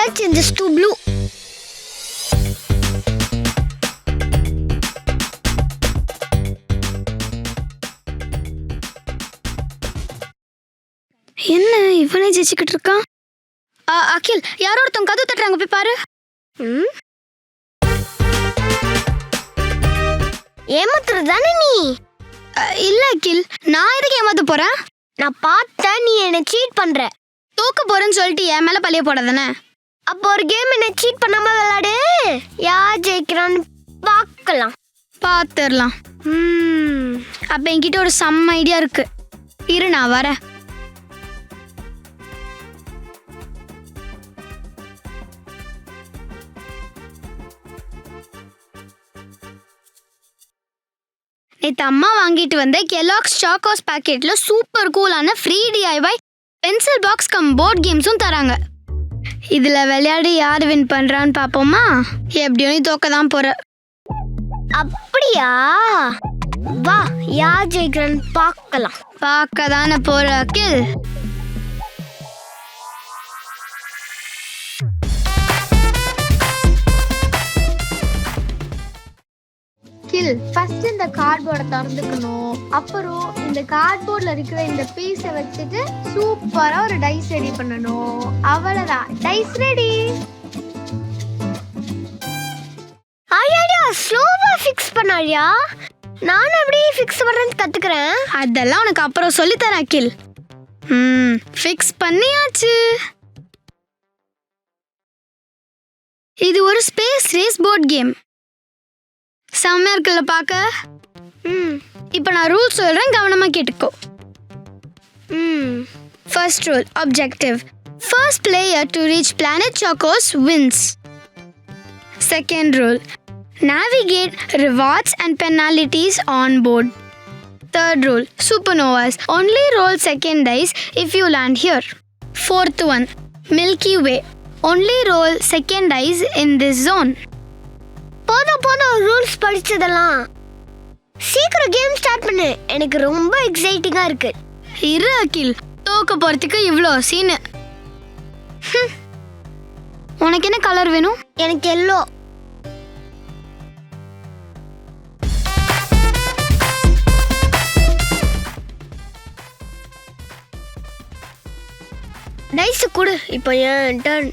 let's change this to blue. என்ன இவனே ஜெயிச்சுக்கிட்டு இருக்கான்? அகில், யாரோ ஒருத்தவங்க கதவு தட்டுறாங்க, போய் பாரு. ஏமாத்துறதானே நீ? இல்ல அகில், நான் எதுக்கு ஏமாத்த போறேன்? நான் பார்த்தேன், நீ என்ன சீட் பண்ற. தூக்க போறேன்னு சொல்லிட்டு என் மேல பழிய போடாதானே? அப்போ ஒரு கேம் என்ன சீட் பண்ணாம விளையாடு. யார் ஜெயிக்கிறான்னு பார்க்கலாம். பாத்துடலாம். அப்ப என்கிட்ட ஒரு செம்ம ஐடியா இருக்கு. இரு, நான் வரேன். நேற்று அம்மா வாங்கிட்டு வந்த கெலாக்ஸ் சாக்கோஸ் பேக்கெட்ல சூப்பர் கூலான free DIY pencil box cum board கேம்ஸும் தராங்க. இதுல விளையாடி யார் வின் பண்றான்னு பாப்போமா? எப்படியோ நீ தோக்க தான் போற. அப்படியா? வா, யார் ஜெயிக்கிறான்னு பார்க்கலாம். பார்க்க தானே போற அகில். ஃபர்ஸ்ட் இந்த கார்ட்போர்டை திறந்துக்கணும். அப்புறம் இந்த கார்ட்போர்ட்ல இருக்கிற இந்த பீஸை வச்சுட்டு சூப்பரா ஒரு டைஸ் ரெடி பண்ணணும். அவ்வளவுதான், டைஸ் ரெடி. ஐயா, ஸ்லோவா ஃபிக்ஸ் பண்ணாரியா? நானும் அப்படியே ஃபிக்ஸ் பண்றேன்னு கத்துக்கிறேன். அதெல்லாம் உனக்கு அப்புறம் சொல்லி தரேன் அகில். ஃபிக்ஸ் பண்ணியாச்சு. இது ஒரு ஸ்பேஸ் ரேஸ் போர்ட் கேம். செம்மையா இருக்குல்ல பார்க்க? இப்போ நான் ரூல்ஸ் சொல்றேன், கவனமா கேட்டுக்கோ. First rule, objective. First player to reach planet Chocos wins. Second rule, navigate rewards and penalties on board. Third rule, supernovas. Only roll second dice if you land here. Fourth one, Milky Way. Only roll second dice in this zone. போதும் rules படிச்சதெல்லாம். சீக்கிரம் game start பண்ணு, எனக்கு ரொம்ப எக்ஸைட்டிங்கா இருக்கு. இரு அகில், தோக்க போறதுக்கு இவ்வளோ சீனு. உனக்கு என்ன கலர் வேணும்? எனக்கு எல்லோ. டைஸ் கொடு, இப்போ என் டர்ன்.